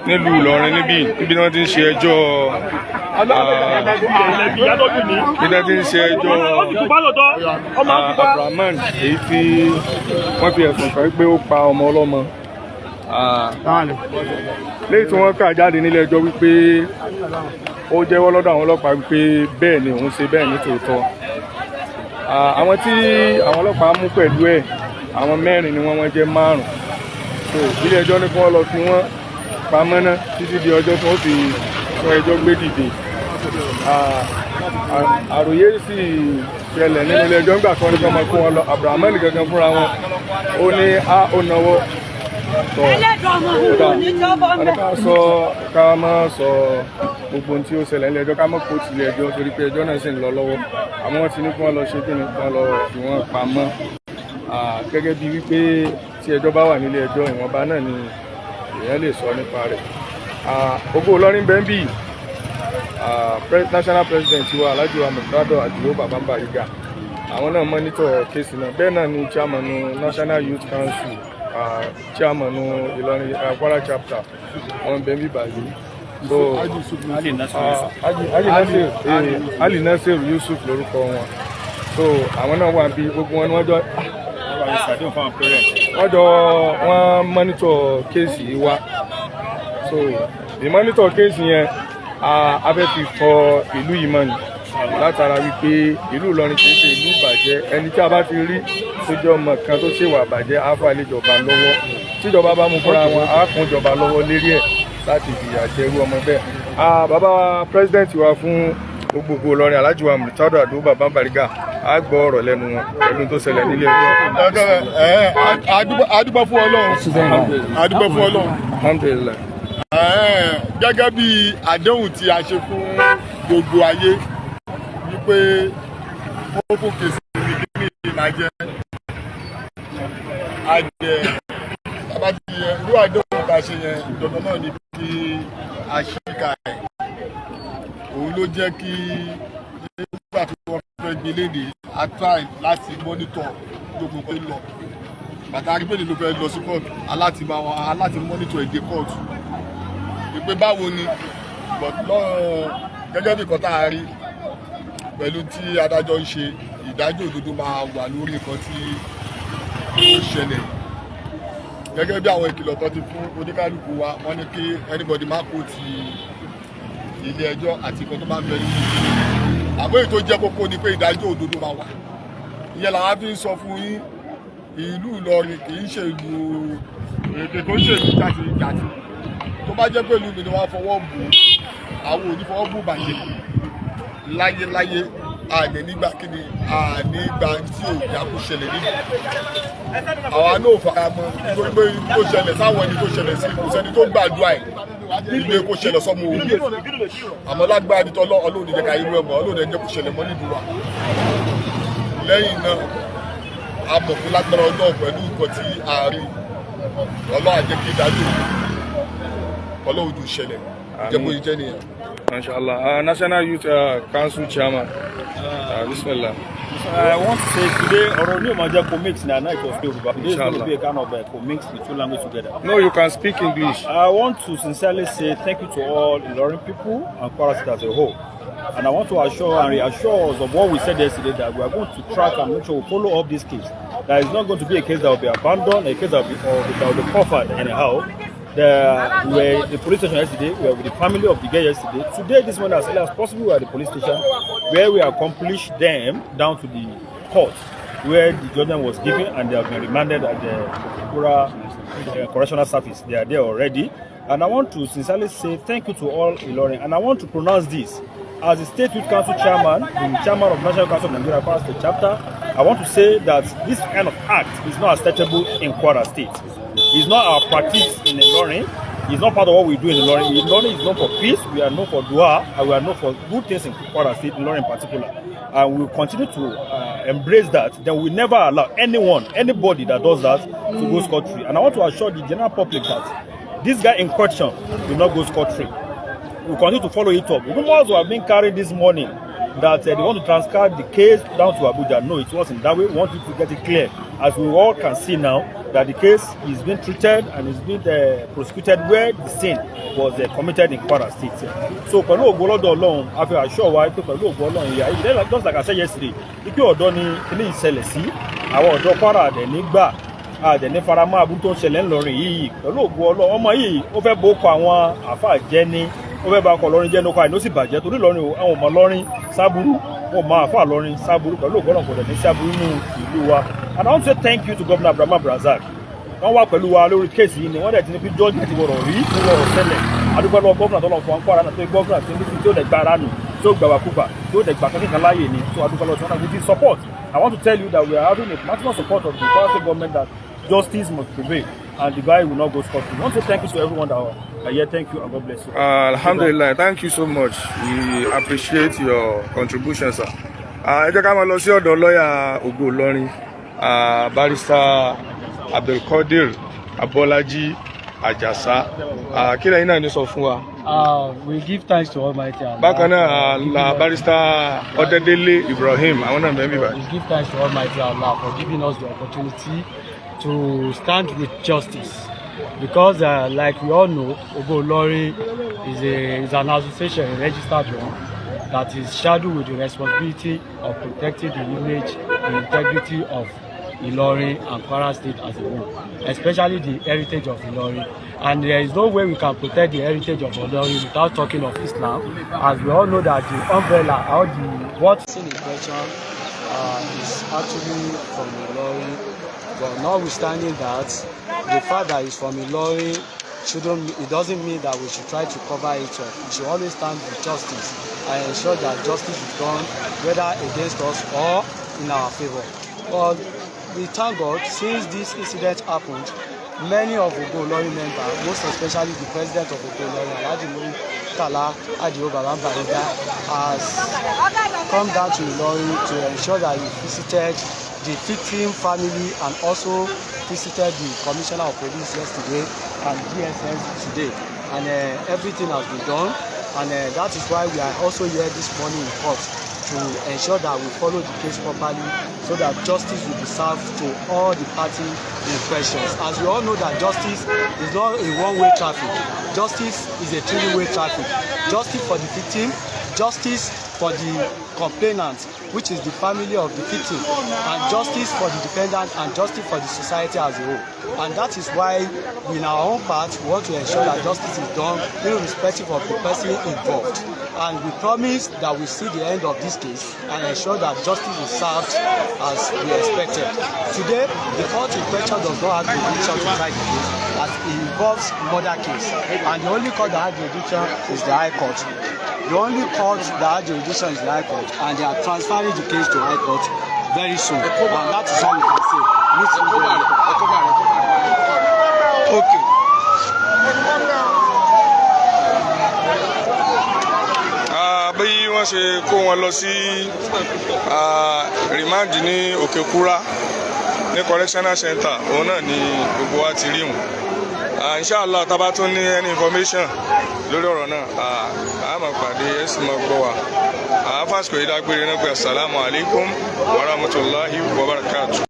nílùú Ìlọrin níbí ni wọ́n ti ń ṣe ẹjọ́ Abdulrahman èyí tí wọ́n fi ẹ̀sùn kàn pé ó pa ọmọ ọlọ́mọ lẹ́yìn tí wọ́n kà jáde nílé ẹjọ́ wípé ó jẹ́wọ́ lọ́dọ̀ àwọn ọlọ́pàá wípé bẹ́ẹ̀ ni òun ṣe bẹ́ẹ̀ ní tòótọ́. Àwọn tí àwọn ọlọ́pàá mú pẹ̀lú ẹ̀ àwọn mẹ́rin ni wọ́n jẹ́ 5. so ilé ẹjọ́ ní kí wọ́n lọ fi wọ́n pamọ́ ná títí di ọjọ́ tí wọ́n fi sún ẹjọ́ gbé dìde. Àròyé sì ṣẹlẹ̀ nínú ilé ẹjọ́ nígbà kan ní kí wọ́n máa kó wọn lọ. Abdulrahman gangan fúnra wọn ó ní ó náwó tọ̀ ká má sọ gbogbo ohun tí ó ṣẹlẹ̀ nílé ẹjọ́ ká má kó tilé ẹjọ́ torí pé ẹjọ́ náà sì ń lọ lọ́wọ́. Àmọ́ wọ́n ti ní kí wọ́n lọ ṣe kí ni kí wọ́n lọ fi wọ́n pamọ́ gẹ́gẹ́ bí wípé tí ẹjọ́ bá wà nílé ẹjọ́ ìwọ̀nba náà ni èèyàn lè sọ nípa rẹ̀. Ògo Ìlọrin bẹ́ńbì national president wa Alhaji wa Jewo Jewo Baba Bariga àwọn náà monitor kéèsì náà. Bẹ́ẹ̀ náà ni chairman National Youth Council chairman Ìlọrin Kwara chapter wọn bẹ́ńbì báyìí. So Ali Nasir Yusuf lórúkọ wọn. So àwọn náà wà bí gbogbo wọn ni wọ́n monitor kéèsì wa. So the monitor kéèsì yẹn a fẹ́ fi fọ ìlú yìí mọ́ ni látara wípé ìlú Ìlọrin kìí ṣe ìlú ìbàjẹ́. Ẹni tí a bá ti rí tó jẹ́ ọmọ kan tó ṣèwà ìbàjẹ́ á fà lé ìjọba lọ́wọ́. Tíjọba bá mú fúnra wọn á kún ìjọba lọ́wọ́ lérí ẹ̀ láti fìyà jẹ irú ọmọ bẹ́ẹ̀. Bàbá president wa fún gbogbo Ìlọrin Alhaji wa Jewo Baba Bariga á gbọ́ ọ̀rọ̀ lẹ́nu wọn pẹ̀lú tó ṣẹlẹ̀ nílé ẹjọ́. Adúpẹ́ fún Ọlọ́run. Adúpẹ́ fún Ọlọ́run. Alhamdulillah. Gẹ́gẹ́ bí àdéhùn tí a ṣe fún gbogbo ayé wípé ó fún kèsì ìgbìmọ̀ ìlàjẹ àjẹ bàbá ti yẹ irú àdéhùn tá a ṣe yẹn dandan náà ní kí a ṣíkà ẹ̀. Òun ló jẹ́ kí nígbà tí wọ́n fẹ́ gbé léde a try láti monitor gbogbo pé lọ pàtàkì pé ló fẹ́ lọ sí court aláti monitor èdè court pé báwo ni gẹ́gẹ́ bí nǹkan tá a rí pẹ̀lú tí adájọ́ ń ṣe ìdájọ́ òdodo máa wà lórí nǹkan tí ó ṣẹlẹ̀ gẹ́gẹ́ bí àwọn ìkìlọ̀ tó ti fún oníkálukú wa wọ́n ní kí anybody má kó ti ilé ẹjọ́ àti nǹkan tó bá ń bẹ nínú àmọ́ èyí tó jẹ́ kókó ni pé ìdájọ́ òdodo máa wà. Ìyẹn làwọn fi ń sọ fún yín ìlú Ìlọrin kì í ṣe ìlú èdè tó ń ṣe ìlú jàti tó bá jẹ́ pé ìlú mi ni wọ́n fọwọ́ bù àwọn òní fọwọ́ bù bàjẹ́ láyéláyé àní nígbà kíni àní gbà tí ò yá kó ṣẹlẹ̀ nínú àwa náà fara mọ́ nítorí pé tó ṣẹlẹ̀ sáwọn ẹni tó ṣẹlẹ̀ sí kò sẹ́ni tó gbàdúrà ẹ̀ ilé kó ṣẹlẹ̀ sọ́mọ òun àmọ́ lágbára ní tọ́lọ́ Ọlọ́run jẹ́ ká irú ẹ̀ mọ́ Ọlọ́run jẹ́ kó ṣẹlẹ̀ mọ́ nídùú wa. Lẹ́yìn náà a mọ̀ fún lágbára ọjọ́ pẹ̀lú nǹkan tí a rí Ọlọ́run àjẹ́ kí dájú Ọlọ́run ojú ṣẹlẹ̀ jẹ́ bó jẹ́ nìyẹn. Inshallah. National Youth Council Chairman. Bismillah. I want to say today, Oroni Omaja co-mix na night of Yoruba. Today is going to be a kind of co-mix the two languages together. No, you can speak English. I want to sincerely say thank you to all Ilorin people and Kwara State as a whole. And I want to assure and reassure us of what we said yesterday, that we are going to track and make sure we follow up this case. That is not going to be a case that will be abandoned, a case that will be covered anyhow. We were at the police station yesterday, we were with the family of the girl yesterday. Today, this morning, as early as possible, we are at the police station where we accomplished them down to the court where the judgment was given, and they have been remanded at the Kura Correctional Service. They are there already. And I want to sincerely say thank you to all Ilorin. And I want to pronounce this. As the State Youth Council Chairman, the Chairman of National Council of Nigeria Kwara State Chapter, I want to say that this kind of act is not acceptable in Kwara State. It's not our practice in Ilorin. It's not part of what we do in Ilorin. Ilorin is known for peace, we are known for dua, and we are known for good things in Kwara State, Ilorin in particular. And we will continue to embrace that. Then we never allow anybody that does that to go scot-free. And I want to assure the general public that this guy in question will not go scot-free. We will continue to follow it up. Rumors were being carried this morning that they want to transfer the case down to Abuja. No, it wasn't that way. We want you to get it clear. As we all can see now, that the case is being treated and is being prosecuted where the sin was committed in Kwara State. So, pẹ̀lú ògo lọ́dọ̀ Ọlọ́run, a fi assure wa pé pẹ̀lú ògo Ọlọ́run ìyá, just like I said yesterday, ipe ọ̀dọ́ ni kíní ìṣẹ̀lẹ̀ sí, àwọn ọ̀dọ́ Kwara dẹ̀ nígbà, dẹ̀ ní faramọ́ aburú tó ń ṣẹlẹ̀ ńlọrin yìí, pẹ̀lú ògo Ọlọ́run, ọmọ yìí ó fẹ́ bó kọ àwọn àfáà jẹ́ ní, ó fẹ́ bá ọkọ̀ lọ́rin jẹ́ ní ọkọ̀ àìní ó sì bàjẹ́ torí lọ́rin àwọn ọmọ lọ́rin sábúrú, wọn máa àfáà lọ́rin sábúrú pẹ̀lú ògo Ọlọ́run kò dẹ̀ ní sábúrú nínú ìlú wa. And I want to say thank you to Governor Abdulrahman Brazak. Wọ́n wá pẹ̀lú wa lórí kéèsì yìí ni wọ́n dẹ̀ ti ní bí jọ́ọ̀jì ti wọ̀rọ̀ rí ní wọ̀rọ̀ ṣẹlẹ̀ adúgbò lọ́wọ́ gọ́fúnà tó lọ fún Kwara náà tó yẹ gọ́fúnà tó ní tí ó dẹ̀ gba ara nù tó gbà wá kúgbà tó dẹ̀ gbà kankan láàyè ni tó adúgbò lọ́wọ́ tó with his support. I want to tell you that we are having a maximum support of the Kwara State government that justice must prevail and the guy will not go scot-free. I want to thank you to everyone that are here. Thank you and God bless you. Alhamdulillah, thank you so much. We appreciate your contribution, sir. Ẹ jẹ́ ká máa lọ sí ọ̀dọ̀ lọ́ọ̀yà Ògo Ìlọrin, Barrister Abdulkadir Abolaji Ajasa. Kí lẹ́yìn náà ní sọ fún wa? We give thanks to Almighty Allah. Bákan náà, Barrister Ọdẹ́délé Ibrahim, àwọn náà bẹ́ẹ̀ bí báyìí. We give thanks to Almighty Allah for giving us the opportunity to stand with justice. Because like we all know, Ògo Ìlọrin is an association, a registered one, that is shadowed with the responsibility of protecting the image and integrity of Ilorin and Kwara State as a whole, especially the heritage of Ilorin. And there is no way we can protect the heritage of Ilorin without talking of Islam, as we all know that the umbrella or the what's in question is actually from Ilorin. But notwithstanding that, the fact that it's from Ilorin it doesn't mean that we should try to cover it up. We should always stand with justice and ensure that justice is done, whether against us or in our favor. But we thank God, since this incident happened, many of Ògo Ìlọrin members, most especially the president of Ògo Ìlọrin, Alhaji Murtala Adio Babambariga, has come down to Ilorin to ensure that he visited the victim family and also visited the Commissioner of Police yesterday and DSS today. And everything has been done. And that is why we are also here this morning in court to ensure that we follow the case properly so that justice will be served to all the parties in questions. As we all know that justice is not a one-way traffic. Justice is a three-way traffic. Justice for the victim, justice for the complainant, which is the family of the victim, and justice for the defendant, and justice for the society as a whole. And that is why in our own part we want to ensure that justice is done irrespective of the person involved. And we promise that we see the end of this case and ensure that justice is served as we expected. Today, the court in question does not have the jurisdiction to try the case, as it involves murder case. And the only court that has jurisdiction is the High Court. The only court that has jurisdiction is the High Court, and they are transferring the case to High Court very soon. And that is all we can say. Okay. Bí wọ́n ṣe kó wọn lọ sí rìmáàdì ní Òkèkúrá ní correctional center, òun náà ni gbogbo wa ti rí wọn. Inshallah, tá bá tún ní any information lórí ọ̀rọ̀ náà, a máa pàdé ẹ̀sìn máa gbọ́ wa. Fásitì ìdágbére náà pé assalamu alaikum wa rahmatullahi wa barakatuh.